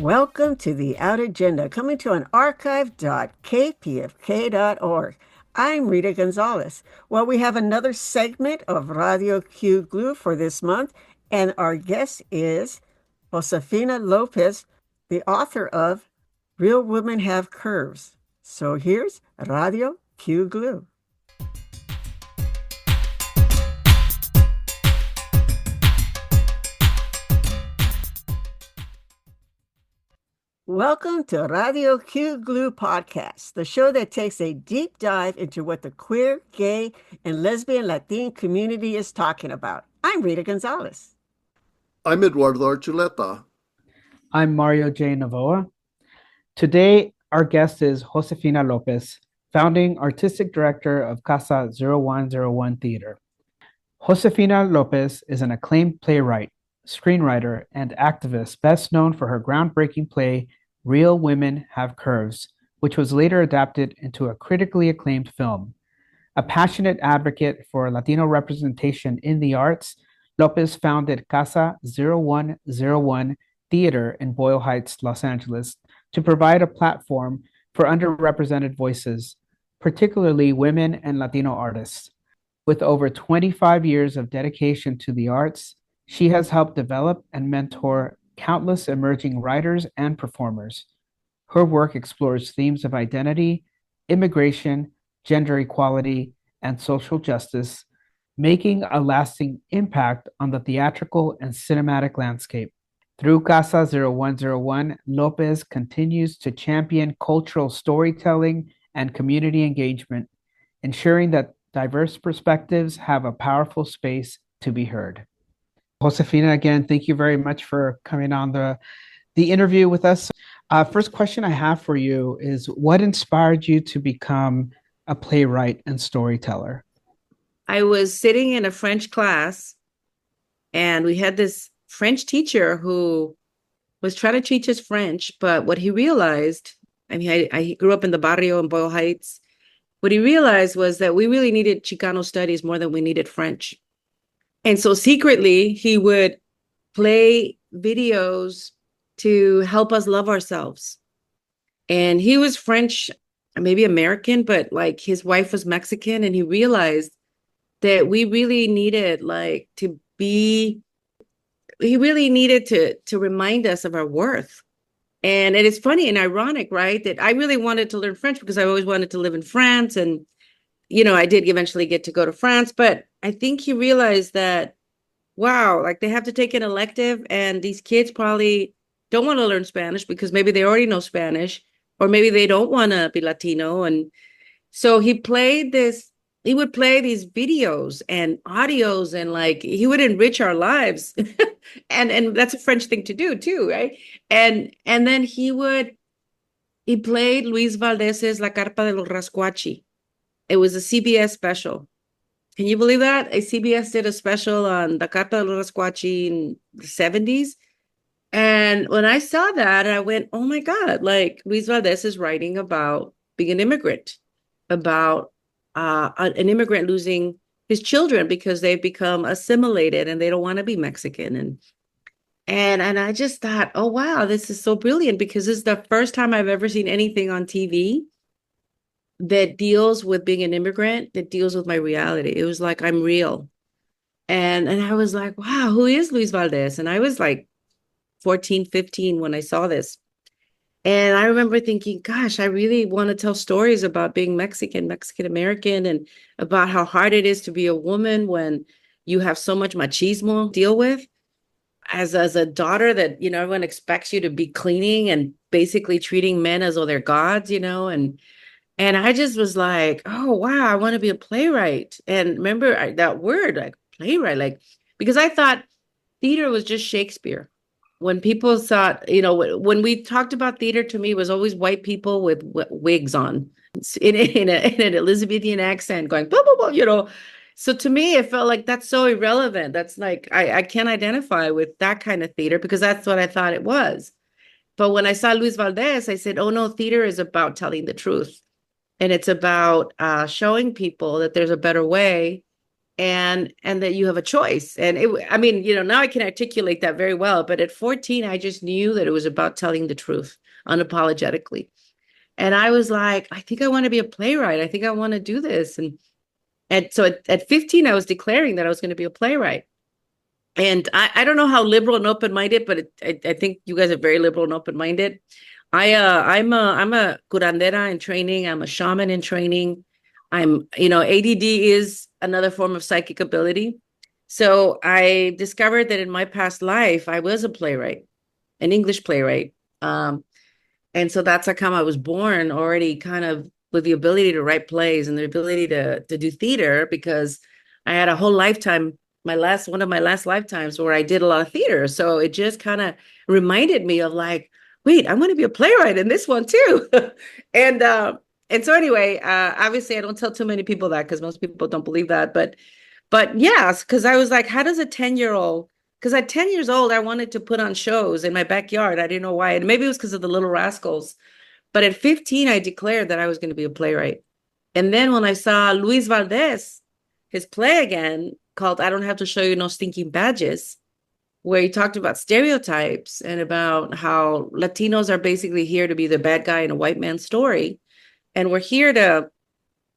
Welcome to the Out Agenda, coming to an archive.kpfk.org. I'm Rita Gonzalez. Well, we have another segment of Radio QGLU for this month, and our guest is Josefina Lopez, the author of Real Women Have Curves. So here's Radio QGLU. Welcome to Radio QGLU Podcast, the show that takes a deep dive into what the queer, gay, and lesbian Latin community is talking about. I'm Rita Gonzalez. I'm Eduardo Archuleta. I'm Mario J. Navoa. Today, our guest is Josefina Lopez, founding artistic director of Casa 0101 Theater. Josefina Lopez is an acclaimed playwright, screenwriter, and activist best known for her groundbreaking play, Real Women Have Curves, which was later adapted into a critically acclaimed film. A passionate advocate for Latino representation in the arts, Lopez founded Casa 0101 Theater in Boyle Heights, Los Angeles, to provide a platform for underrepresented voices, particularly women and Latino artists. With over 25 years of dedication to the arts, she has helped develop and mentor countless emerging writers and performers. Her work explores themes of identity, immigration, gender equality, and social justice, making a lasting impact on the theatrical and cinematic landscape. Through Casa 0101, Lopez continues to champion cultural storytelling and community engagement, ensuring that diverse perspectives have a powerful space to be heard. Josefina, again, thank you very much for coming on the interview with us. First question I have for you is, what inspired you to become a playwright and storyteller? I was sitting in a French class, and we had this French teacher who was trying to teach us French, but what he realized, I grew up in the barrio in Boyle Heights. What he realized was that we really needed Chicano studies more than we needed French. And so secretly, he would play videos to help us love ourselves. And he was French, maybe American, but like his wife was Mexican. And he realized that we really needed he really needed to remind us of our worth. And it is funny and ironic, right? That I really wanted to learn French because I always wanted to live in France. And I did eventually get to go to France, but I think he realized that, wow, like they have to take an elective and these kids probably don't want to learn Spanish because maybe they already know Spanish, or maybe they don't want to be Latino. And so he would play these videos and audios, and like he would enrich our lives. and that's a French thing to do too, right? And then he played Luis Valdez's La Carpa de los Rascuachi. It was a CBS special. Can you believe that? CBS did a special on the Carta de los Rascuachi in the 70s. And when I saw that, I went, oh my God, like Luis Valdez is writing about being an immigrant, about an immigrant losing his children because they've become assimilated and they don't want to be Mexican. And I just thought, oh, wow, this is so brilliant, because this is the first time I've ever seen anything on TV that deals with being an immigrant, that deals with my reality. It was like, I'm real. And I was like, wow, who is Luis Valdez? And I was like 14, 15 when I saw this. And I remember thinking, gosh, I really want to tell stories about being Mexican American, and about how hard it is to be a woman when you have so much machismo to deal with. As a daughter that, everyone expects you to be cleaning and basically treating men as though they're gods, and I just was like, oh, wow, I want to be a playwright. And remember that word, like playwright, like, because I thought theater was just Shakespeare. When people thought, when we talked about theater, to me, it was always white people with wigs on in an Elizabethan accent going, blah, blah, blah, So to me, it felt like that's so irrelevant. That's like, I can't identify with that kind of theater because that's what I thought it was. But when I saw Luis Valdez, I said, oh, no, theater is about telling the truth. And it's about showing people that there's a better way and that you have a choice. And I mean, now I can articulate that very well, but at 14, I just knew that it was about telling the truth unapologetically. And I was like, I think I want to be a playwright. I think I want to do this. And so at 15, I was declaring that I was going to be a playwright. And I don't know how liberal and open-minded, but I think you guys are very liberal and open-minded. I'm a curandera in training. I'm a shaman in training. ADD is another form of psychic ability. So I discovered that in my past life, I was a playwright, an English playwright. And so that's how I was born already kind of with the ability to write plays and the ability to do theater, because I had a whole lifetime, one of my last lifetimes where I did a lot of theater. So it just kind of reminded me of like, wait, I want to be a playwright in this one too. and so anyway, obviously I don't tell too many people that because most people don't believe that. But yes, because I was like, how does a 10-year-old, because at 10 years old, I wanted to put on shows in my backyard. I didn't know why. And maybe it was because of the Little Rascals. But at 15, I declared that I was going to be a playwright. And then when I saw Luis Valdez, his play again, called I Don't Have to Show You No Stinking Badges, where he talked about stereotypes and about how Latinos are basically here to be the bad guy in a white man's story. And we're here to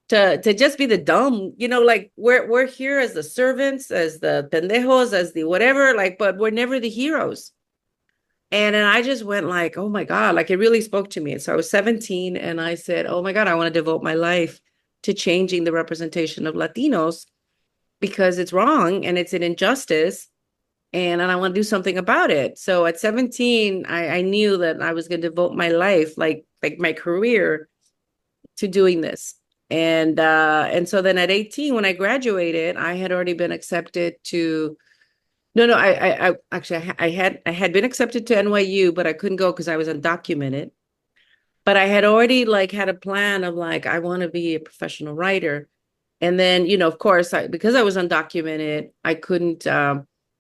just be the dumb, like we're here as the servants, as the pendejos, as the whatever, like, but we're never the heroes. And then I just went like, oh my God, like it really spoke to me. And so I was 17 and I said, oh my God, I want to devote my life to changing the representation of Latinos because it's wrong and it's an injustice. And I want to do something about it. So at 17, I knew that I was going to devote my life, like my career, to doing this. And so then at 18, when I graduated, I had already been accepted to, I actually, I had been accepted to NYU, but I couldn't go because I was undocumented. But I had already had a plan of I want to be a professional writer. And then, of course, because I was undocumented, I couldn't,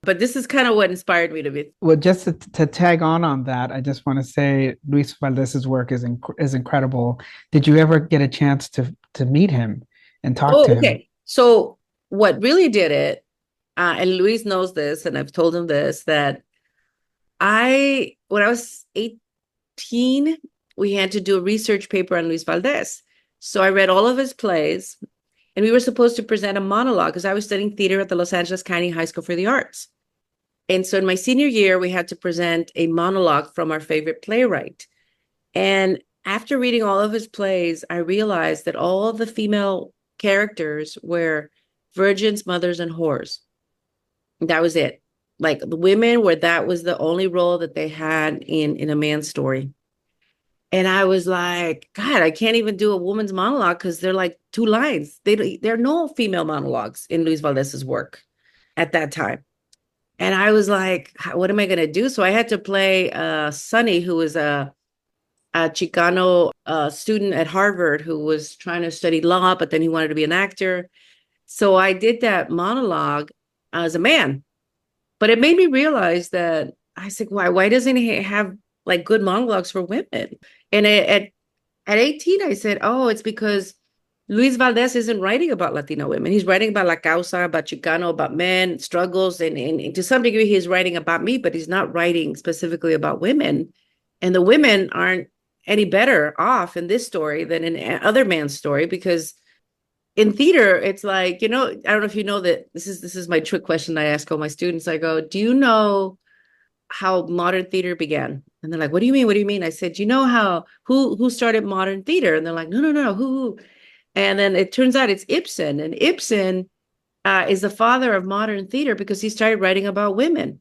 but this is kind of what inspired me to be. Well, just to tag on that, I just want to say Luis Valdez's work is incredible. Did you ever get a chance to meet him and talk to him? Okay. So what really did it, and Luis knows this, and I've told him this, that when I was 18, we had to do a research paper on Luis Valdez. So I read all of his plays, and we were supposed to present a monologue because I was studying theater at the Los Angeles County High School for the Arts. And so in my senior year, we had to present a monologue from our favorite playwright. And after reading all of his plays, I realized that all of the female characters were virgins, mothers, and whores. That was it. Like the women that was the only role that they had in a man's story. And I was like, God, I can't even do a woman's monologue because they're like 2 lines. There are no female monologues in Luis Valdez's work at that time. And I was like, what am I going to do? So I had to play Sonny, who was a Chicano student at Harvard who was trying to study law, but then he wanted to be an actor. So I did that monologue as a man. But it made me realize that I said, why doesn't he have good monologues for women? And at 18, I said, oh, it's because Luis Valdez isn't writing about Latino women. He's writing about La Causa, about Chicano, about men, struggles. And to some degree, he's writing about me, but he's not writing specifically about women. And the women aren't any better off in this story than in other man's story, because in theater, it's like, I don't know if you know that this is my trick question I ask all my students. I go, do you know how modern theater began? And they're like, what do you mean? What do you mean? I said, you know who started modern theater? And they're like, no, who? And then it turns out it's Ibsen. And Ibsen is the father of modern theater because he started writing about women,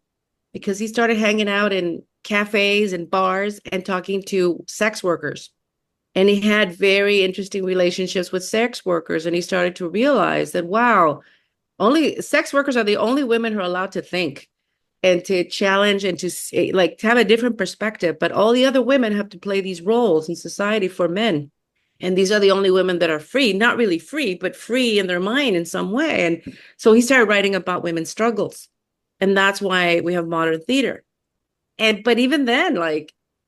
because he started hanging out in cafes and bars and talking to sex workers. And he had very interesting relationships with sex workers. And he started to realize that, wow, only sex workers are the only women who are allowed to think and to challenge and to have a different perspective. But all the other women have to play these roles in society for men. And these are the only women that are free, not really free, but free in their mind in some way. And so he started writing about women's struggles. And that's why we have modern theater. But even then,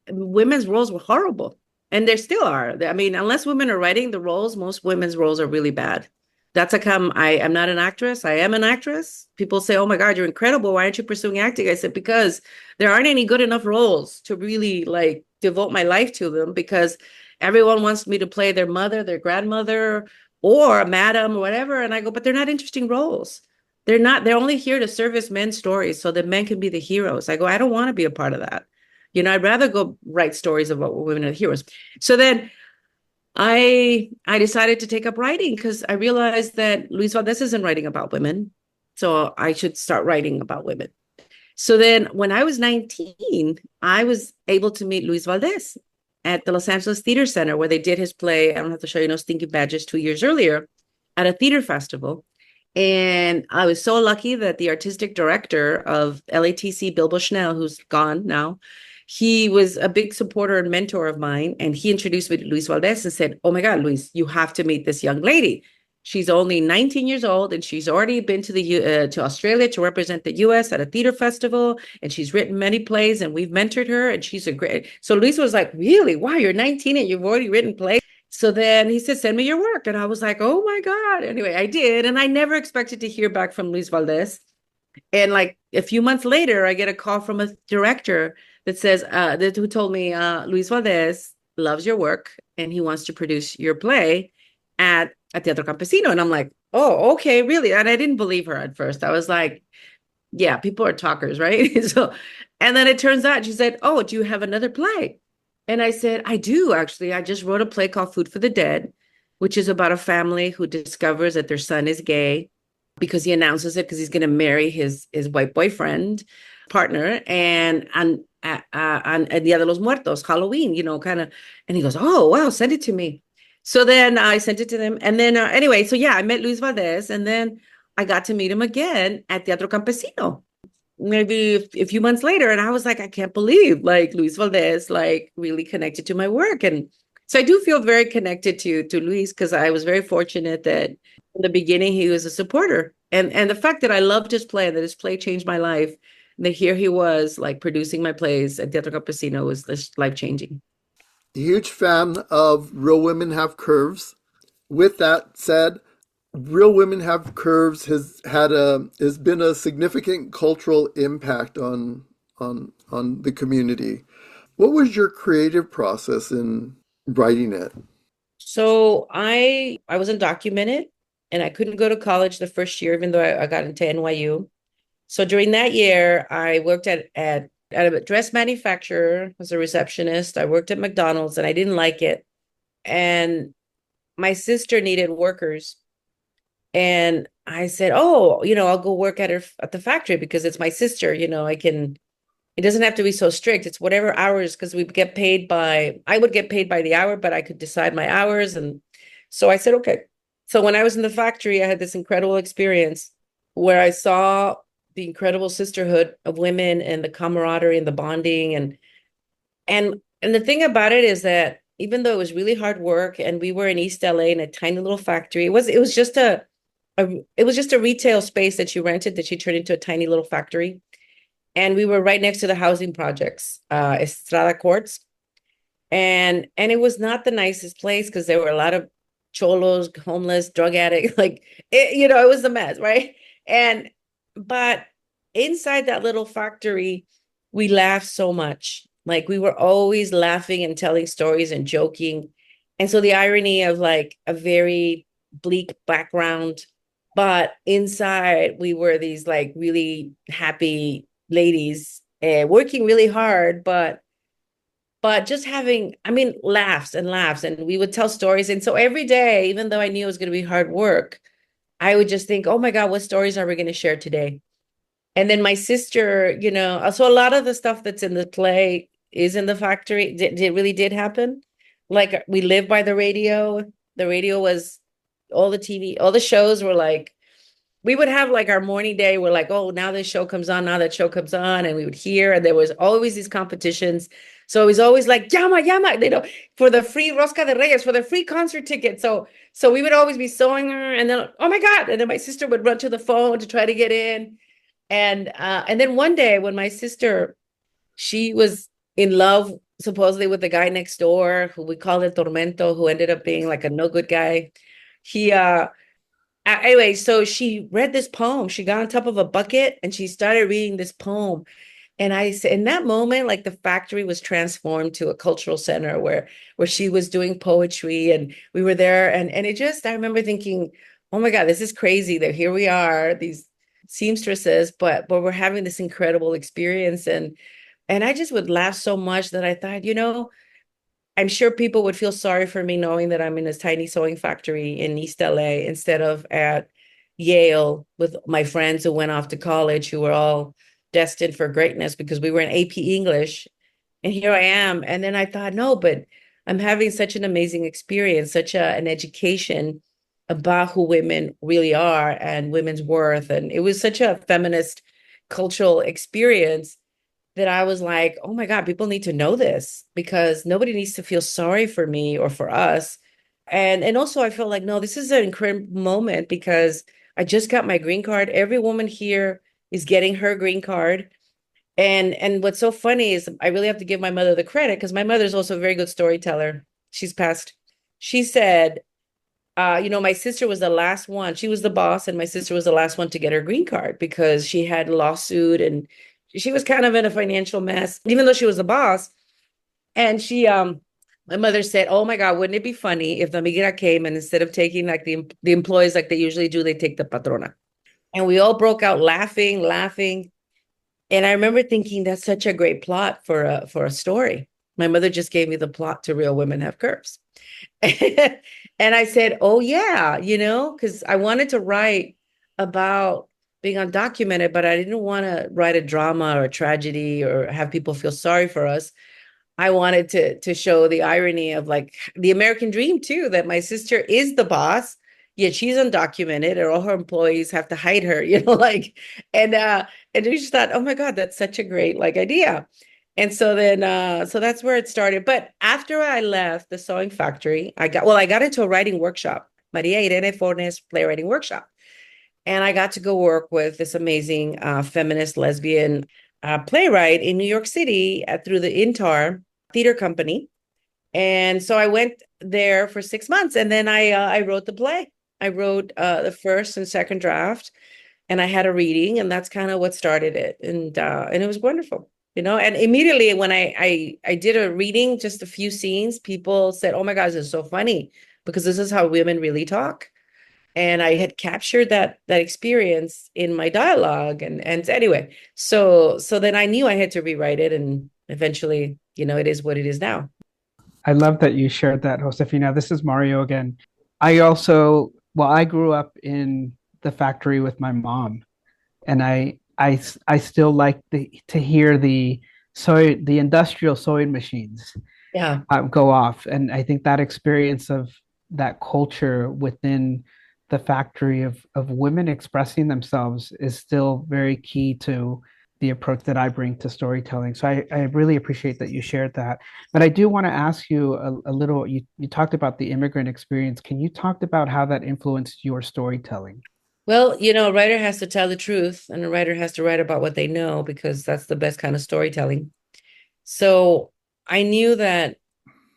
women's roles were horrible. And there still are. I mean, unless women are writing the roles, most women's roles are really bad. That's I'm not an actress. I am an actress. People say, oh my God, you're incredible. Why aren't you pursuing acting? I said, because there aren't any good enough roles to really like devote my life to them, because everyone wants me to play their mother, their grandmother, or a madam or whatever. And I go, but they're not interesting roles. They're only here to service men's stories so that men can be the heroes. I go, I don't want to be a part of that. I'd rather go write stories about women are heroes. So then I decided to take up writing because I realized that Luis Valdez isn't writing about women. So I should start writing about women. So then when I was 19, I was able to meet Luis Valdez at the Los Angeles Theater Center, where they did his play, I don't have to show you no stinking badges, 2 years earlier at a theater festival. And I was so lucky that the artistic director of LATC, Bill Bushnell, who's gone now, he was a big supporter and mentor of mine. And he introduced me to Luis Valdez and said, oh my God, Luis, you have to meet this young lady. She's only 19 years old, and she's already been to Australia to represent the US at a theater festival. And she's written many plays, and we've mentored her. And she's a great. So Luis was like, really? Wow, you're 19 and you've already written plays? So then he said, send me your work. And I was like, oh my God. Anyway, I did. And I never expected to hear back from Luis Valdez. And like a few months later, I get a call from a director that says, who told me, Luis Valdez loves your work and he wants to produce your play at Teatro Campesino. And I'm like, oh, okay, really? And I didn't believe her at first. I was like, yeah, people are talkers, right? So, and then it turns out she said, oh, do you have another play? And I said, I do, actually. I just wrote a play called Food for the Dead, which is about a family who discovers that their son is gay because he announces it because he's going to marry his white boyfriend partner and on Dia de los Muertos, Halloween, kind of. And he goes, oh, wow, send it to me. So then I sent it to them. And then anyway, so yeah, I met Luis Valdez, and then I got to meet him again at Teatro Campesino, maybe a few months later. And I was like, I can't believe like Luis Valdez like really connected to my work. And so I do feel very connected to Luis, because I was very fortunate that in the beginning he was a supporter. And the fact that I loved his play, that his play changed my life, and that here he was like producing my plays at Teatro Campesino was just life-changing. Huge fan of Real Women Have Curves. With that said, Real Women Have Curves has been a significant cultural impact on the community. What was your creative process in writing it? So I was undocumented, and I couldn't go to college the first year, even though I got into NYU. So during that year, I worked at a dress manufacturer as a receptionist. I worked at McDonald's, and I didn't like it. And my sister needed workers. And I said, oh, I'll go work at the factory because it's my sister. It doesn't have to be so strict. It's whatever hours, because I would get paid by the hour, but I could decide my hours. And so I said, okay. So when I was in the factory, I had this incredible experience where I saw the incredible sisterhood of women and the camaraderie and the bonding. And the thing about it is that even though it was really hard work, and we were in East LA in a tiny little factory, it was just a retail space that you rented that you turned into a tiny little factory. And we were right next to the housing projects, Estrada Courts. And it was not the nicest place because there were a lot of cholos, homeless, drug addicts, it was a mess, right? But inside that little factory, we laughed so much. Like we were always laughing and telling stories and joking. And so the irony of like a very bleak background, but inside we were these like really happy ladies, working really hard, but just having, laughs and laughs, and we would tell stories. And so every day, even though I knew it was going to be hard work, I would just think, oh my God, what stories are we going to share today? And then my sister, so a lot of the stuff that's in the play is in the factory. It really did happen. Like we lived by the radio. The radio was all the TV, all the shows were like, we would have like our morning day. We're like, oh, now this show comes on, now that show comes on. And we would hear, and there was always these competitions. So it was always like, llama, for the free Rosca de Reyes, for the free concert ticket. So we would always be sewing her, and then, oh my God. And then my sister would run to the phone to try to get in. And then one day when my sister, she was in love supposedly with the guy next door, who we called it Tormento, who ended up being like a no good guy. Anyway, so she read this poem. She got on top of a bucket and she started reading this poem. And I said, in that moment, like the factory was transformed to a cultural center where she was doing poetry and we were there. And it just, I remember thinking, oh my God, this is crazy that here we are, these seamstresses, but we're having this incredible experience. And I just would laugh so much that I thought, I'm sure people would feel sorry for me knowing that I'm in this tiny sewing factory in East LA instead of at Yale with my friends who went off to college who were all destined for greatness because we were in AP English. And here I am. And then I thought, no, but I'm having such an amazing experience, an education about who women really are and women's worth. And it was such a feminist cultural experience that I was like, oh my God, people need to know this because nobody needs to feel sorry for me or for us. And also I felt like, no, this is an incredible moment because I just got my green card. Every woman here is getting her green card. And what's so funny is I really have to give my mother the credit because my mother's also a very good storyteller. She's passed. She said, my sister was the last one. She was the boss, and my sister was the last one to get her green card because she had a lawsuit and she was kind of in a financial mess, even though she was the boss. And my mother said, "Oh my God, wouldn't it be funny if the migra came and instead of taking like the employees like they usually do, they take the patrona?" And we all broke out laughing, laughing. And I remember thinking that's such a great plot for a story. My mother just gave me the plot to Real Women Have Curves. And I said, oh, yeah, because I wanted to write about being undocumented, but I didn't want to write a drama or a tragedy or have people feel sorry for us. I wanted to show the irony of like the American dream, too, that my sister is the boss, yet she's undocumented and all her employees have to hide her, and we just thought, oh my God, that's such a great like idea. And so then, so that's where it started. But after I left the sewing factory, I got into a writing workshop, Maria Irene Fornes playwriting workshop. And I got to go work with this amazing feminist lesbian playwright in New York City through the Intar Theater Company. And so I went there for 6 months and then I wrote the play. I wrote the first and second draft and I had a reading and that's kind of what started it. And it was wonderful. And immediately when I did a reading, just a few scenes, people said, oh my God, this is so funny because this is how women really talk. And I had captured that experience in my dialogue. And anyway, so then I knew I had to rewrite it. And eventually, it is what it is now. I love that you shared that, Josefina. This is Mario again. I grew up in the factory with my mom, and I still like to hear the industrial sewing machines Yeah. go off, and I think that experience of that culture within the factory of women expressing themselves is still very key to the approach that I bring to storytelling. So I really appreciate that you shared that. But I do want to ask you a little, you talked about the immigrant experience. Can you talk about how that influenced your storytelling? Well, a writer has to tell the truth and a writer has to write about what they know because that's the best kind of storytelling. So I knew that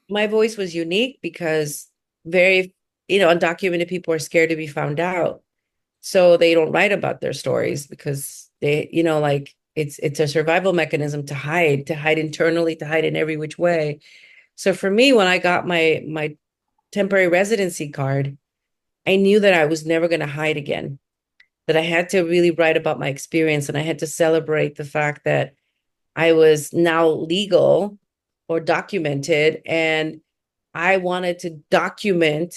my voice was unique because very, undocumented people are scared to be found out. So they don't write about their stories because they, like it's a survival mechanism to hide internally, to hide in every which way. So for me, when I got my temporary residency card, I knew that I was never going to hide again, that I had to really write about my experience and I had to celebrate the fact that I was now legal or documented and I wanted to document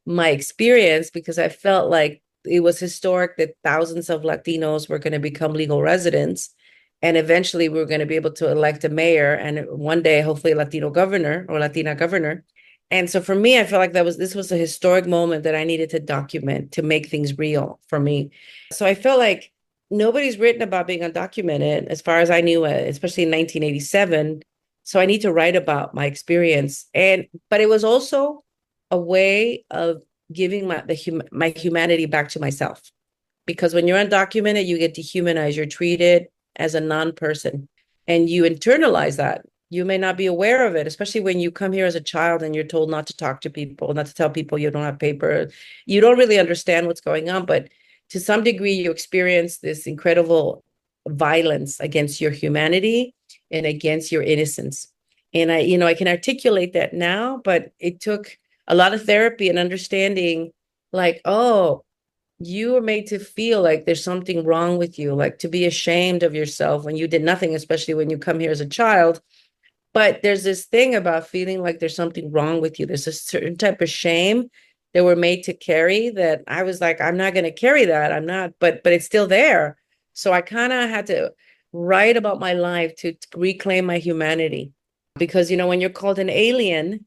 my experience because I felt like it was historic that thousands of Latinos were going to become legal residents. And eventually we were going to be able to elect a mayor and one day, hopefully a Latino governor or Latina governor. And so for me, I felt like this was a historic moment that I needed to document to make things real for me. So I felt like nobody's written about being undocumented as far as I knew, especially in 1987. So I need to write about my experience. But it was also a way of giving my humanity back to myself. Because when you're undocumented, you get dehumanized. You're treated as a non-person and you internalize that You may not be aware of it, especially when you come here as a child and you're told not to talk to people, not to tell people you don't have paper. You don't really understand what's going on, but to some degree, you experience this incredible violence against your humanity and against your innocence. And I can articulate that now, but it took a lot of therapy and understanding, like, oh, you were made to feel like there's something wrong with you, like to be ashamed of yourself when you did nothing, especially when you come here as a child. But there's this thing about feeling like there's something wrong with you. There's a certain type of shame that we're made to carry that I was like, I'm not going to carry that. I'm not, but it's still there. So I kind of had to write about my life to reclaim my humanity. Because, when you're called an alien,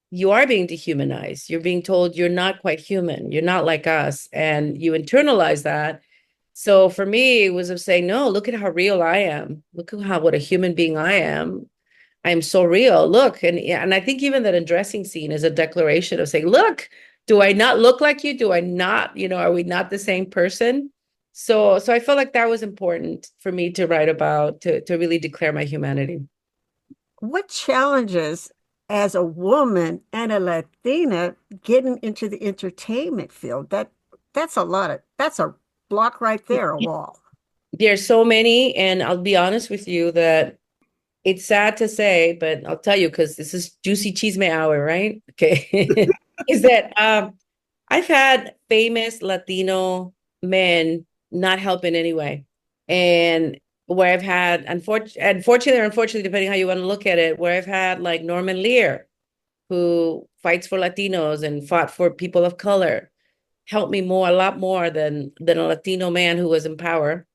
you are being dehumanized. You're being told you're not quite human. You're not like us. And you internalize that. So for me, it was of saying, no, look at how real I am. Look at what a human being I am. I'm so real. Look, and I think even that undressing scene is a declaration of saying, look, do I not look like you? Do I not, are we not the same person? So I felt like that was important for me to write about, to really declare my humanity. What challenges as a woman and a Latina getting into the entertainment field? That's a block right there, a wall. There's so many, and I'll be honest with you that it's sad to say, but I'll tell you because this is juicy chisme hour, right? Okay. Is that I've had famous Latino men not help in any way. And where I've had, unfortunately or unfortunately, depending how you want to look at it, where I've had like Norman Lear, who fights for Latinos and fought for people of color, helped me a lot more than a Latino man who was in power.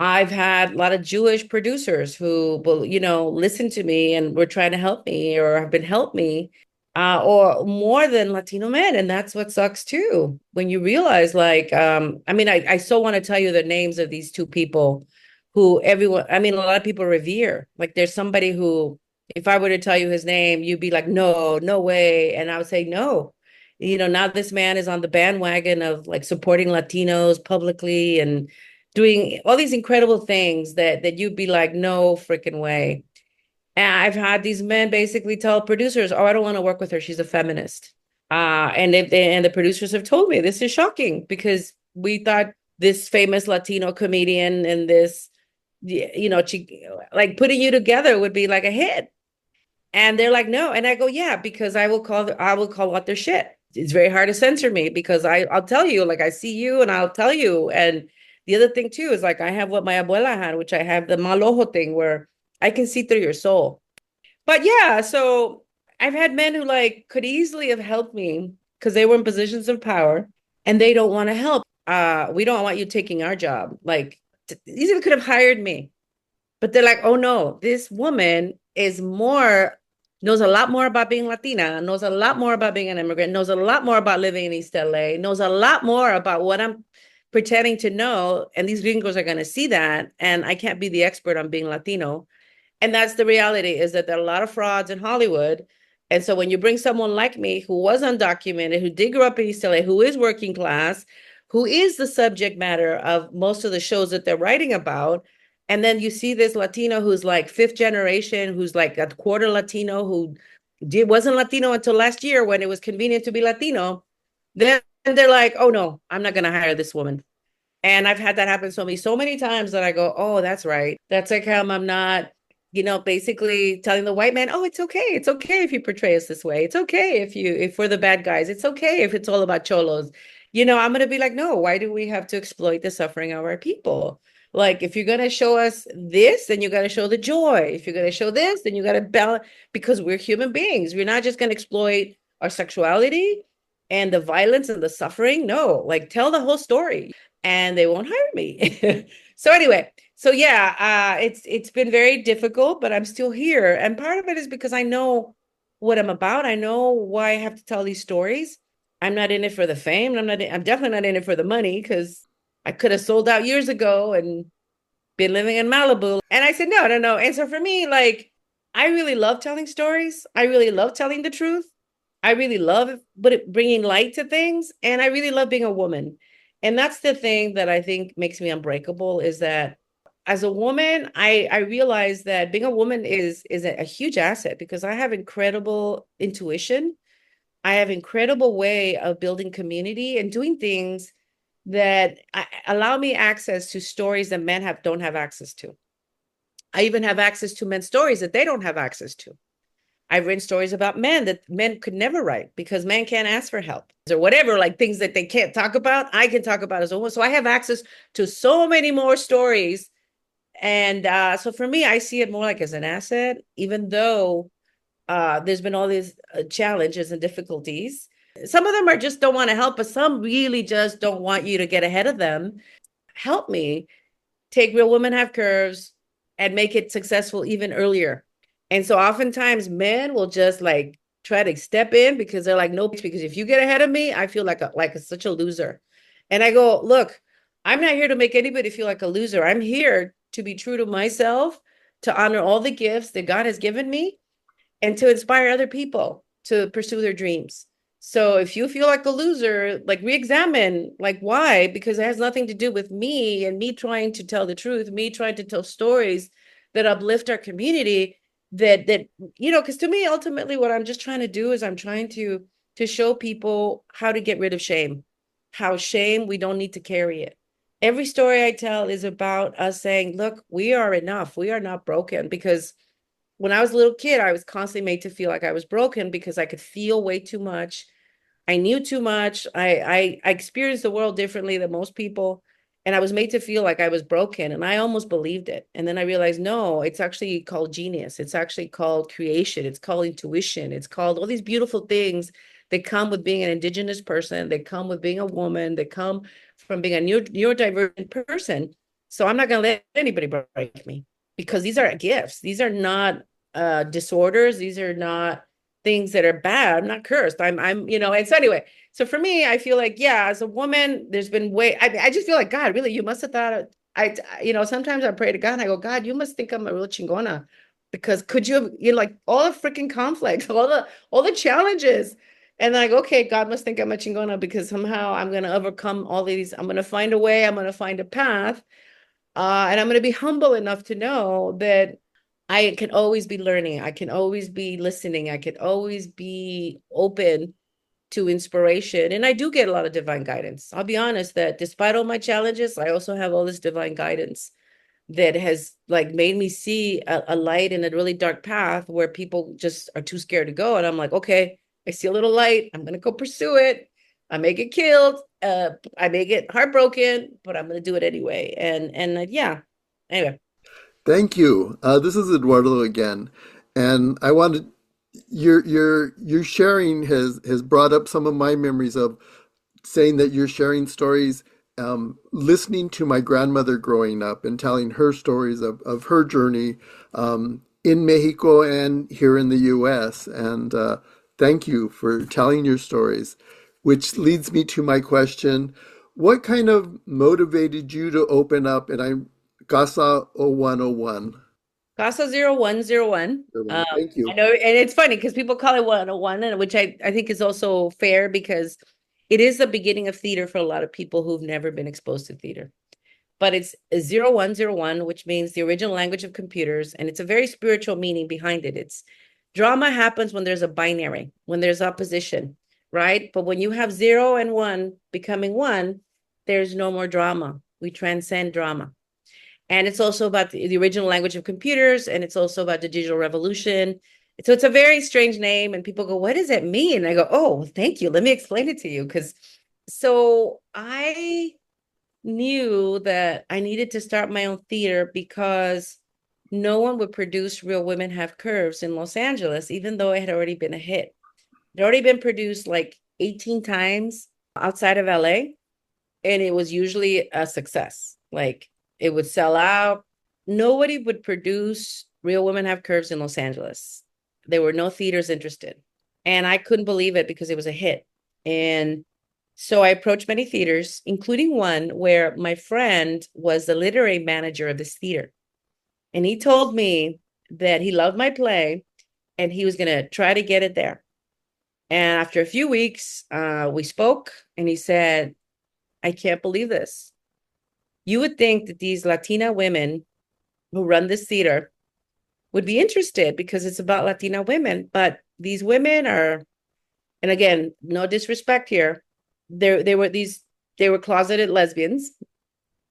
I've had a lot of Jewish producers who will, listen to me and were trying to help me or have been helped me, or more than Latino men. And that's what sucks too. When you realize I so want to tell you the names of these two people who a lot of people revere. Like there's somebody who, if I were to tell you his name, you'd be like, no, no way. And I would say, no. Now this man is on the bandwagon of like supporting Latinos publicly and doing all these incredible things that you'd be like, no freaking way. And I've had these men basically tell producers, oh, I don't want to work with her. She's a feminist. And the producers have told me this is shocking because we thought this famous Latino comedian and this, like putting you together would be like a hit. And they're like, no. And I go, yeah, because I will call out their shit. It's very hard to censor me because I'll tell you, like I see you and I'll tell you. And the other thing too is like I have what my abuela had, which I have the mal ojo thing where I can see through your soul. But yeah, so I've had men who like could easily have helped me because they were in positions of power and they don't want to help. We don't want you taking our job. Like easily could have hired me. But they're like, oh no, this woman knows a lot more about being Latina, knows a lot more about being an immigrant, knows a lot more about living in East LA, knows a lot more about what I'm pretending to know. And these gringos are going to see that. And I can't be the expert on being Latino. And that's the reality, is that there are a lot of frauds in Hollywood. And so when you bring someone like me who was undocumented, who did grow up in East LA, who is working class, who is the subject matter of most of the shows that they're writing about, and then you see this Latino who's like fifth generation, who's like a quarter Latino, who wasn't Latino until last year when it was convenient to be Latino, then they're like, oh no, I'm not going to hire this woman. And I've had that happen to me so many times that I go, oh, that's right. That's like how I'm not, basically telling the white man, oh, it's okay. It's okay if you portray us this way. It's okay if we're the bad guys. It's okay if it's all about cholos. I'm going to be like, no, why do we have to exploit the suffering of our people? Like, if you're going to show us this, then you got to show the joy. If you're going to show this, then you got to balance, because we're human beings. We're not just going to exploit our sexuality and the violence and the suffering. No, like tell the whole story and they won't hire me. So anyway, so yeah, it's been very difficult, but I'm still here. And part of it is because I know what I'm about. I know why I have to tell these stories. I'm not in it for the fame. I'm definitely not in it for the money, because I could have sold out years ago and been living in Malibu. And I said, no, no, no. And so for me, like, I really love telling stories. I really love telling the truth. I really love bringing light to things. And I really love being a woman. And that's the thing that I think makes me unbreakable, is that as a woman, I realized that being a woman is a huge asset because I have incredible intuition. I have incredible way of building community and doing things that allow me access to stories that men don't have access to. I even have access to men's stories that they don't have access to. I've written stories about men that men could never write because men can't ask for help or whatever, like things that they can't talk about. I can talk about as a woman. So I have access to so many more stories. And so for me, I see it more like as an asset, even though there's been all these challenges and difficulties. Some of them are just don't want to help, but some really just don't want you to get ahead of them. Help me take Real Women Have Curves and make it successful even earlier. And so oftentimes men will just like try to step in because they're like, no, because if you get ahead of me, I feel like such a loser. And I go, look, I'm not here to make anybody feel like a loser. I'm here to be true to myself, to honor all the gifts that God has given me, and to inspire other people to pursue their dreams. So if you feel like a loser, like re-examine, like why? Because it has nothing to do with me and me trying to tell the truth, me trying to tell stories that uplift our community. That because to me, ultimately, what I'm just trying to do is I'm trying to show people how to get rid of shame, how shame we don't need to carry it. Every story I tell is about us saying, look, we are enough. We are not broken because when I was a little kid, I was constantly made to feel like I was broken because I could feel way too much. I knew too much. I experienced the world differently than most people. And I was made to feel like I was broken. And I almost believed it. And then I realized, no, it's actually called genius. It's actually called creation. It's called intuition. It's called all these beautiful things that come with being an indigenous person, that come with being a woman, that come from being a neurodivergent person. So I'm not going to let anybody break me because these are gifts. These are not disorders. These are not things that are bad. I'm not cursed. And so anyway, so for me, I feel like, yeah, as a woman, there's been I just feel like, God, really, you must have thought, sometimes I pray to God and I go, God, you must think I'm a real chingona because could you have, like all the freaking conflicts, all the challenges. And then I go, okay, God must think I'm a chingona because somehow I'm going to overcome all these. I'm going to find a way. I'm going to find a path. And I'm going to be humble enough to know that I can always be learning. I can always be listening. I can always be open to inspiration. And I do get a lot of divine guidance. I'll be honest that despite all my challenges, I also have all this divine guidance that has like made me see a light in a really dark path where people just are too scared to go. And I'm like, okay, I see a little light. I'm going to go pursue it. I may get killed. I may get heartbroken, but I'm going to do it anyway. And yeah, anyway. Thank you. This is Eduardo again, and I wanted your sharing has brought up some of my memories of saying that you're sharing stories, listening to my grandmother growing up and telling her stories of her journey in Mexico and here in the U.S. And thank you for telling your stories, which leads me to my question. What kind of motivated you to open up? And I'm Casa 0101. Casa 0101. Thank I you. know, and it's funny because people call it 101, and which I think is also fair because it is the beginning of theater for a lot of people who've never been exposed to theater. But it's 0101, which means the original language of computers, and it's a very spiritual meaning behind it. It's drama happens when there's a binary, when there's opposition, right? But when you have 0 and 1 becoming 1, there's no more drama. We transcend drama. And it's also about the original language of computers, and it's also about the digital revolution. So it's a very strange name, and people go, what does it mean? And I go, oh, thank you. Let me explain it to you. So I knew that I needed to start my own theater because no one would produce Real Women Have Curves in Los Angeles, even though it had already been a hit. It had already been produced like 18 times outside of LA, and it was usually a success. Like it would sell out. Nobody would produce Real Women Have Curves in Los Angeles. There were no theaters interested. And I couldn't believe it because it was a hit. And so I approached many theaters, including one where my friend was the literary manager of this theater. And he told me that he loved my play and he was going to try to get it there. And after a few weeks, we spoke and he said, I can't believe this. You would think that these Latina women who run this theater would be interested because it's about Latina women. But these women are, and again, no disrespect here, they were closeted lesbians.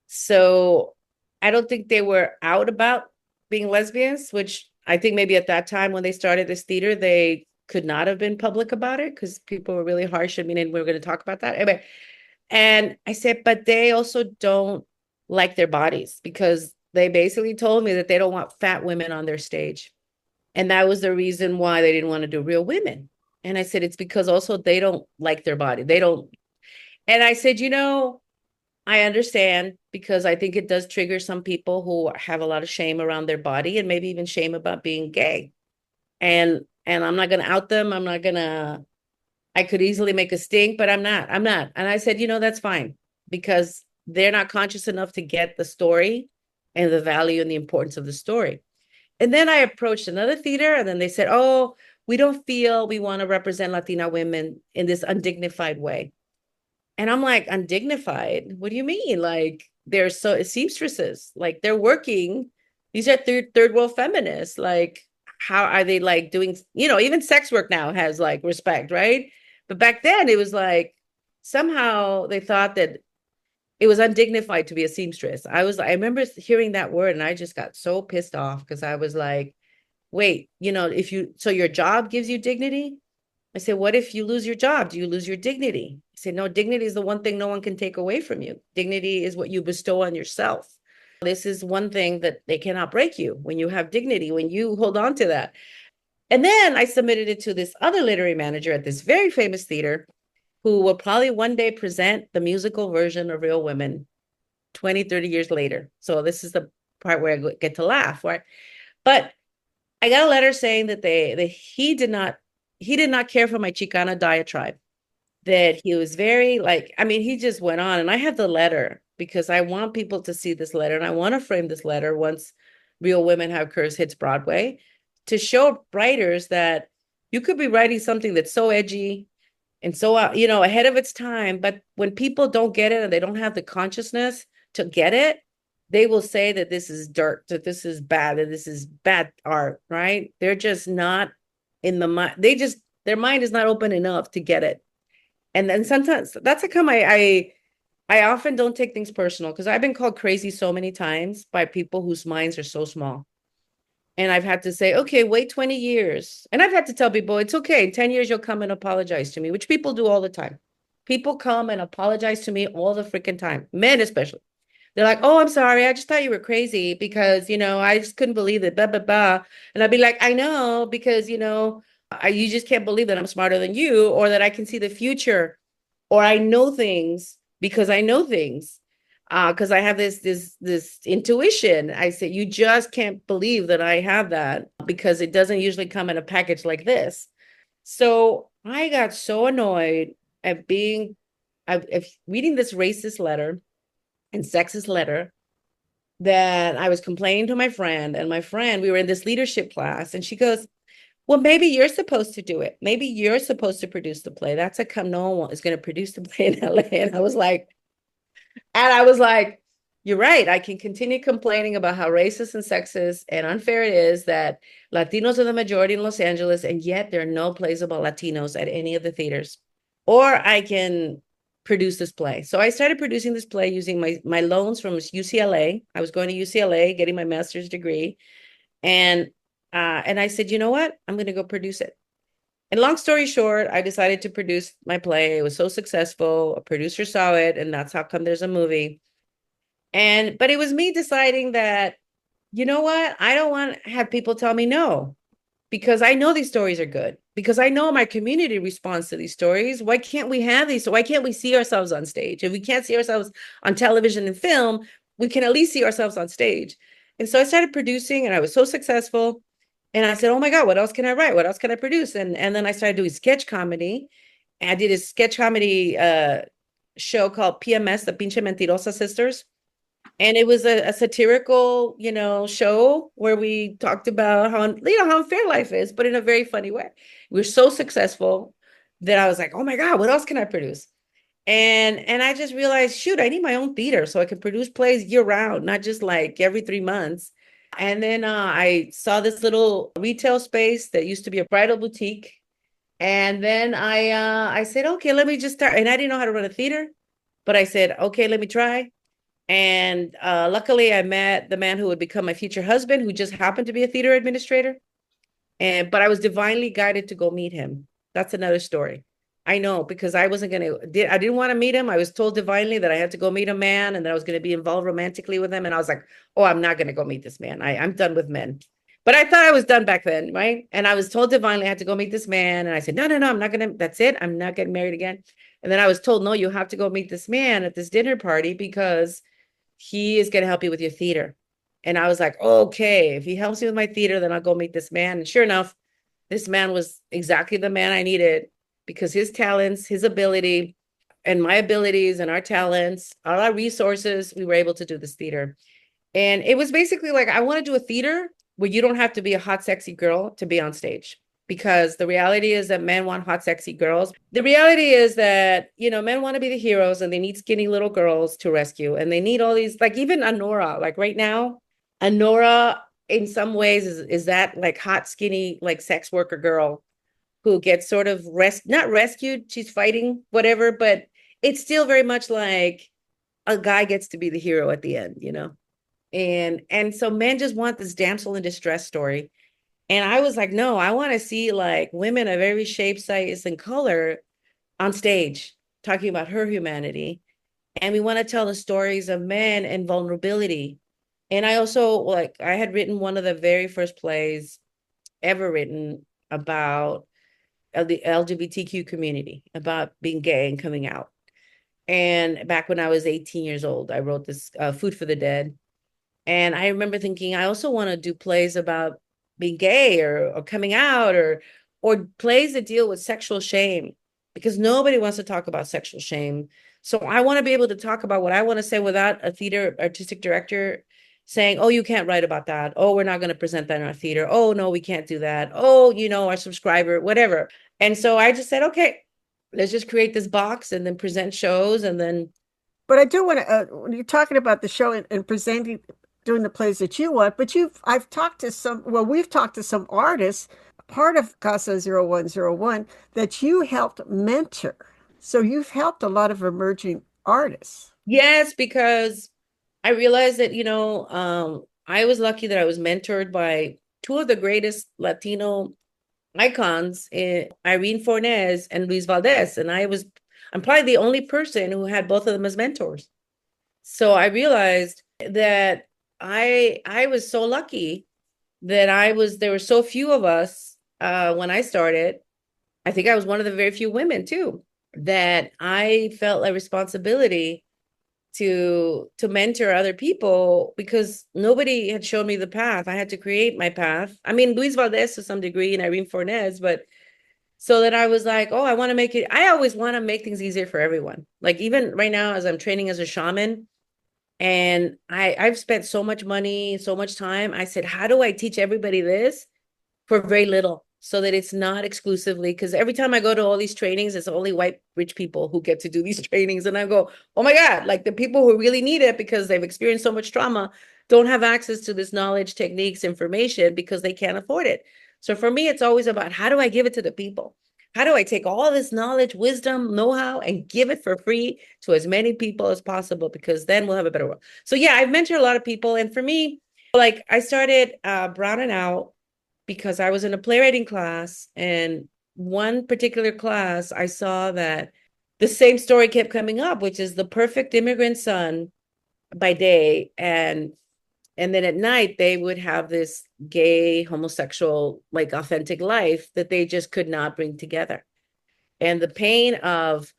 So I don't think they were out about being lesbians, which I think maybe at that time when they started this theater, they could not have been public about it because people were really harsh. I mean, and we are going to talk about that. Anyway, and I said, but they also don't like their bodies because they basically told me that they don't want fat women on their stage. And that was the reason why they didn't want to do Real Women. And I said, it's because also they don't like their body. They don't. And I said, I understand because I think it does trigger some people who have a lot of shame around their body and maybe even shame about being gay. And I'm not going to out them. I could easily make a stink, but I'm not. And I said, that's fine because they're not conscious enough to get the story and the value and the importance of the story. And then I approached another theater and then they said, oh, we don't feel we want to represent Latina women in this undignified way. And I'm like, undignified? What do you mean? Like, they're seamstresses, like they're working. These are third world feminists. Like, how are they like doing, even sex work now has like respect, right? But back then it was like, somehow they thought that it was undignified to be a seamstress. I remember hearing that word and I just got so pissed off because I was like, wait, so your job gives you dignity? I said, what if you lose your job? Do you lose your dignity? I said, no, dignity is the one thing no one can take away from you. Dignity is what you bestow on yourself. This is one thing that they cannot break you when you have dignity, when you hold on to that. And then I submitted it to this other literary manager at this very famous theater who will probably one day present the musical version of Real Women 20, 30 years later. So this is the part where I get to laugh, right? But I got a letter saying that he did not care for my Chicana diatribe, that he was very he just went on. And I have the letter because I want people to see this letter and I want to frame this letter once Real Women Have Curves hits Broadway to show writers that you could be writing something that's so edgy and so, ahead of its time. But when people don't get it and they don't have the consciousness to get it, they will say that this is dirt, that this is bad, that this is bad art, right? They're just not in the mind. Their mind is not open enough to get it. And then sometimes that's how come I often don't take things personal because I've been called crazy so many times by people whose minds are so small. And I've had to say, okay, wait 20 years. And I've had to tell people, it's okay. In 10 years, you'll come and apologize to me, which people do all the time. People come and apologize to me all the freaking time, men especially. They're like, oh, I'm sorry. I just thought you were crazy because, I just couldn't believe it, blah, blah, blah. And I'd be like, I know, because, you just can't believe that I'm smarter than you or that I can see the future or I know things because I know things. Because I have this intuition. I say, you just can't believe that I have that because it doesn't usually come in a package like this. So I got so annoyed at reading this racist letter and sexist letter that I was complaining to my friend. And my friend, we were in this leadership class, and she goes, well, maybe you're supposed to do it. Maybe you're supposed to produce the play. That's no one is going to produce the play in LA. And I was like, you're right. I can continue complaining about how racist and sexist and unfair it is that Latinos are the majority in Los Angeles, and yet there are no plays about Latinos at any of the theaters. Or I can produce this play. So I started producing this play using my loans from UCLA. I was going to UCLA, getting my master's degree. And I said, you know what? I'm going to go produce it. And long story short, I decided to produce my play. It was so successful. A producer saw it, and that's how come there's a movie. But it was me deciding that, you know what? I don't want to have people tell me no, because I know these stories are good, because I know my community responds to these stories. Why can't we have these? Why can't we see ourselves on stage? If we can't see ourselves on television and film, we can at least see ourselves on stage. And so I started producing, and I was so successful. And I said, oh my God, what else can I write? What else can I produce? And then I started doing sketch comedy. And I did a sketch comedy show called PMS, the Pinche Mentirosa Sisters. And it was a satirical, show where we talked about how unfair life is, but in a very funny way. We were so successful that I was like, oh my God, what else can I produce? And I just realized, shoot, I need my own theater so I can produce plays year round, not just like every 3 months. And then I saw this little retail space that used to be a bridal boutique. And then I said, okay, let me just start. And I didn't know how to run a theater, but I said, okay, let me try. And luckily, I met the man who would become my future husband, who just happened to be a theater administrator. But I was divinely guided to go meet him. That's another story. I know, because I wasn't gonna. I didn't want to meet him. I was told divinely that I had to go meet a man, and that I was going to be involved romantically with him. And I was like, oh, I'm not going to go meet this man. I'm done with men. But I thought I was done back then, right? And I was told divinely I had to go meet this man, and I said, no, no, no, I'm not gonna. That's it. I'm not getting married again. And then I was told, no, you have to go meet this man at this dinner party because he is going to help you with your theater. And I was like, okay, if he helps me with my theater, then I'll go meet this man. And sure enough, this man was exactly the man I needed, because his talents, his ability, and my abilities and our talents, all our resources, we were able to do this theater. And it was basically like, I want to do a theater where you don't have to be a hot, sexy girl to be on stage. Because the reality is that men want hot, sexy girls. The reality is that, men want to be the heroes, and they need skinny little girls to rescue. And they need all these, like even Anora, like right now, Anora in some ways is that like hot, skinny, like sex worker girl who gets sort of not rescued. She's fighting, whatever, but it's still very much like a guy gets to be the hero at the end. And so men just want this damsel in distress story. And I was like, no, I want to see like women of every shape, size, and color on stage talking about her humanity. And we want to tell the stories of men and vulnerability. And I also, I had written one of the very first plays ever written about the LGBTQ community, about being gay and coming out. And back when I was 18 years old, I wrote this Food for the Dead. And I remember thinking, I also want to do plays about being gay or coming out, or plays that deal with sexual shame, because nobody wants to talk about sexual shame. So I want to be able to talk about what I want to say without a theater artistic director saying, oh, you can't write about that. Oh, we're not going to present that in our theater. Oh, no, we can't do that. Oh, our subscriber, whatever. And so I just said, okay, let's just create this box and then present shows. And then. But I do want to, when you're talking about the show and presenting, doing the plays that you want, but we've talked to some artists, part of Casa 0101, that you helped mentor. So you've helped a lot of emerging artists. Yes, because I realized that, I was lucky that I was mentored by two of the greatest Latino icons, Irene Fornés and Luis Valdez. And I'm probably the only person who had both of them as mentors. So I realized that I was so lucky that there were so few of us when I started. I think I was one of the very few women too, that I felt a responsibility to mentor other people, because nobody had shown me the path. I had to create my path. I mean, Luis Valdez to some degree and Irene Fornés, but so that I was like, oh, I always want to make things easier for everyone. Like even right now, as I'm training as a shaman, and I've spent so much money, so much time. I said, how do I teach everybody this for very little, so that it's not exclusively, because every time I go to all these trainings, it's only white rich people who get to do these trainings. And I go, oh my God, like the people who really need it because they've experienced so much trauma don't have access to this knowledge, techniques, information, because they can't afford it. So for me, it's always about, how do I give it to the people? How do I take all this knowledge, wisdom, know-how, and give it for free to as many people as possible? Because then we'll have a better world. So yeah, I've mentored a lot of people. And for me, like I started browning out because I was in a playwriting class, and one particular class, I saw that the same story kept coming up, which is the perfect immigrant son by day, and then at night they would have this gay, homosexual, like authentic life that they just could not bring together. And the pain of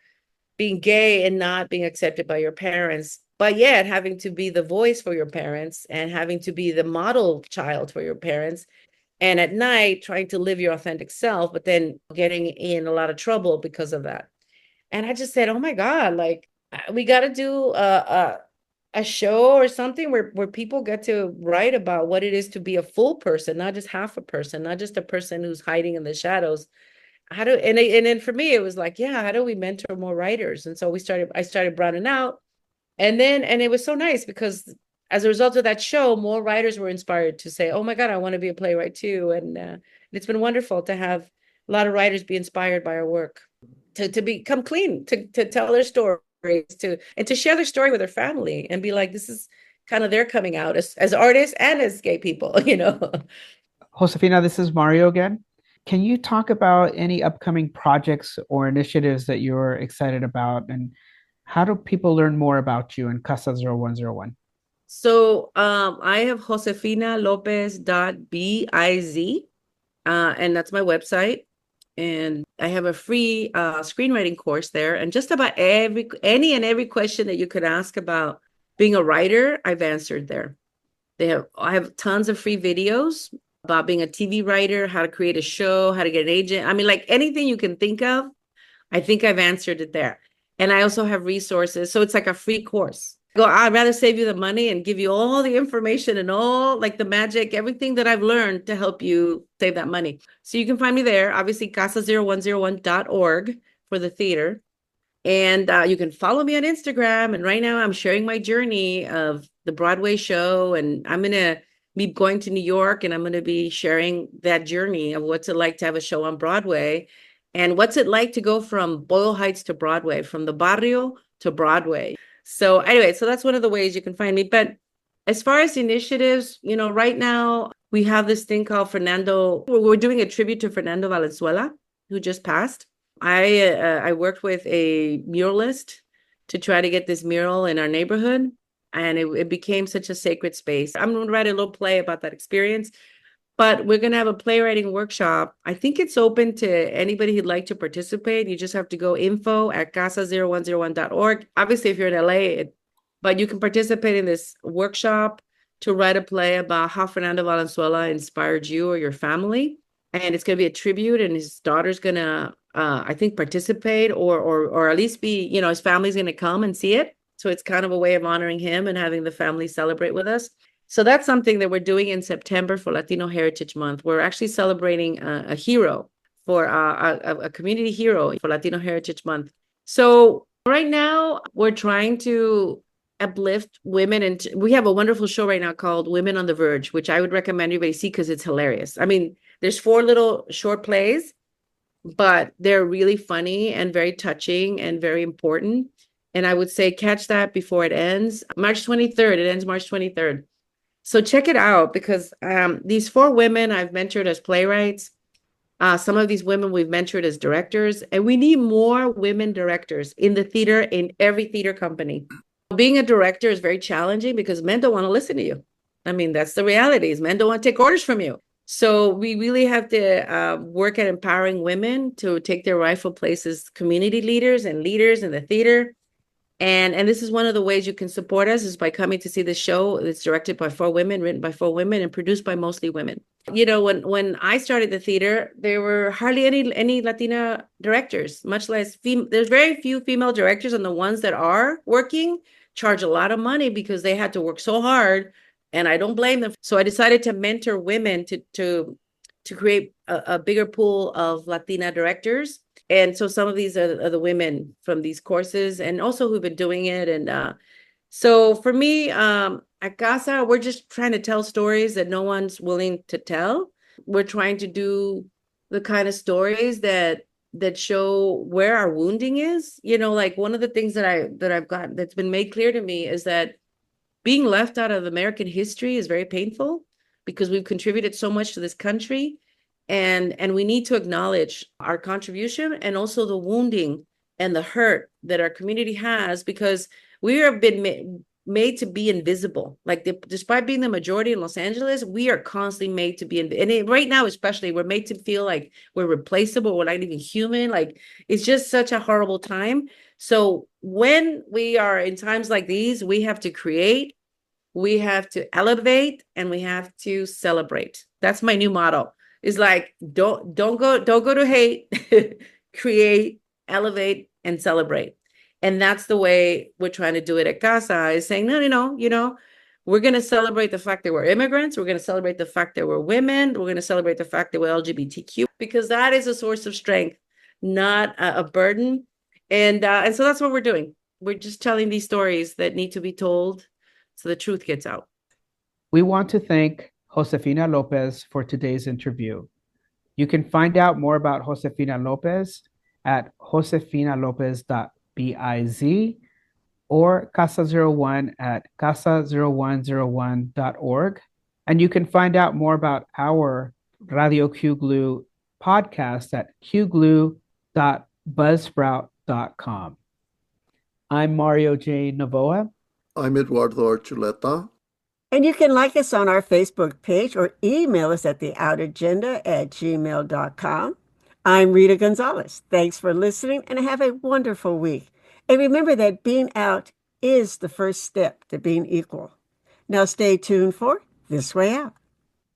being gay and not being accepted by your parents, but yet having to be the voice for your parents and having to be the model child for your parents. And at night, trying to live your authentic self, but then getting in a lot of trouble because of that. And I just said, oh my God, like we got to do a show or something where people get to write about what it is to be a full person, not just half a person, not just a person who's hiding in the shadows. And then for me, it was like, yeah, how do we mentor more writers? And so I started browning out. And it was so nice because as a result of that show, more writers were inspired to say, oh my God, I want to be a playwright too. And it's been wonderful to have a lot of writers be inspired by our work, to become clean, to tell their stories, and to share their story with their family and be like, this is kind of their coming out as artists and as gay people, you know. Josefina, this is Mario again. Can you talk about any upcoming projects or initiatives that you're excited about, and how do people learn more about you in Casa 0101? So I have josefinalopez.biz, and that's my website. And I have a free screenwriting course there. And just about any and every question that you could ask about being a writer, I've answered there. I have tons of free videos about being a TV writer, how to create a show, how to get an agent. I mean, like anything you can think of, I think I've answered it there. And I also have resources. So it's like a free course. I'd rather save you the money and give you all the information and all like the magic, everything that I've learned to help you save that money. So you can find me there, obviously casa0101.org for the theater. And you can follow me on Instagram. And right now I'm sharing my journey of the Broadway show. And I'm going to be going to New York, and I'm going to be sharing that journey of what's it like to have a show on Broadway, and what's it like to go from Boyle Heights to Broadway, from the barrio to Broadway. So anyway, so that's one of the ways you can find me. But as far as initiatives, you know, right now we have this thing called we're doing a tribute to Fernando Valenzuela, who just passed. I worked with a muralist to try to get this mural in our neighborhood, and it became such a sacred space. I'm going to write a little play about that experience, but we're going to have a playwriting workshop. I think it's open to anybody who'd like to participate. You just have to go info@casa0101.org. Obviously, if you're in LA, but you can participate in this workshop to write a play about how Fernando Valenzuela inspired you or your family. And it's going to be a tribute, and his daughter's going to, I think, participate or at least be, you know, his family's going to come and see it. So it's kind of a way of honoring him and having the family celebrate with us. So that's something that we're doing in September for Latino Heritage Month. We're actually celebrating a hero for a community hero for Latino Heritage Month. So right now we're trying to uplift women, and we have a wonderful show right now called Women on the Verge, which I would recommend everybody see because it's hilarious. I mean, there's 4 little short plays, but they're really funny and very touching and very important. And I would say catch that before it ends. March 23rd, it ends March 23rd. So check it out, because these 4 women I've mentored as playwrights. Some of these women we've mentored as directors, and we need more women directors in the theater, in every theater company. Being a director is very challenging because men don't want to listen to you. I mean, that's the reality, is men don't want to take orders from you. So we really have to work at empowering women to take their rightful place as community leaders and leaders in the theater. And this is one of the ways you can support us, is by coming to see the show. It's directed by 4 women, written by 4 women, and produced by mostly women. You know, when I started the theater, there were hardly any Latina directors, much less there's very few female directors, and the ones that are working charge a lot of money because they had to work so hard, and I don't blame them. So I decided to mentor women to create a bigger pool of Latina directors. And so some of these are the women from these courses, and also who've been doing it. And so for me, at Casa, we're just trying to tell stories that no one's willing to tell. We're trying to do the kind of stories that show where our wounding is. You know, like one of the things that I've got that's been made clear to me is that being left out of American history is very painful, because we've contributed so much to this country. And we need to acknowledge our contribution, and also the wounding and the hurt that our community has, because we have been made to be invisible. Like despite being the majority in Los Angeles, we are constantly made to be right now, especially, we're made to feel like we're replaceable. We're not even human. Like, it's just such a horrible time. So when we are in times like these, we have to create, we have to elevate, and we have to celebrate. That's my new motto. Is like, don't go to hate, create, elevate, and celebrate. And that's the way we're trying to do it at Casa, is saying, no, you know, we're going to celebrate the fact that we're immigrants. We're going to celebrate the fact that we're women. We're going to celebrate the fact that we're LGBTQ, because that is a source of strength, not a burden. And so that's what we're doing. We're just telling these stories that need to be told, so the truth gets out. We want to thank Josefina Lopez for today's interview. You can find out more about Josefina Lopez at josefinalopez.biz or Casa01 at casa0101.org. And you can find out more about our Radio QGLU podcast at qglu.buzzsprout.com. I'm Mario J. Novoa. I'm Eduardo Archuleta. And you can like us on our Facebook page or email us at theoutagenda@gmail.com. I'm Rita Gonzalez. Thanks for listening and have a wonderful week. And remember that being out is the first step to being equal. Now stay tuned for This Way Out.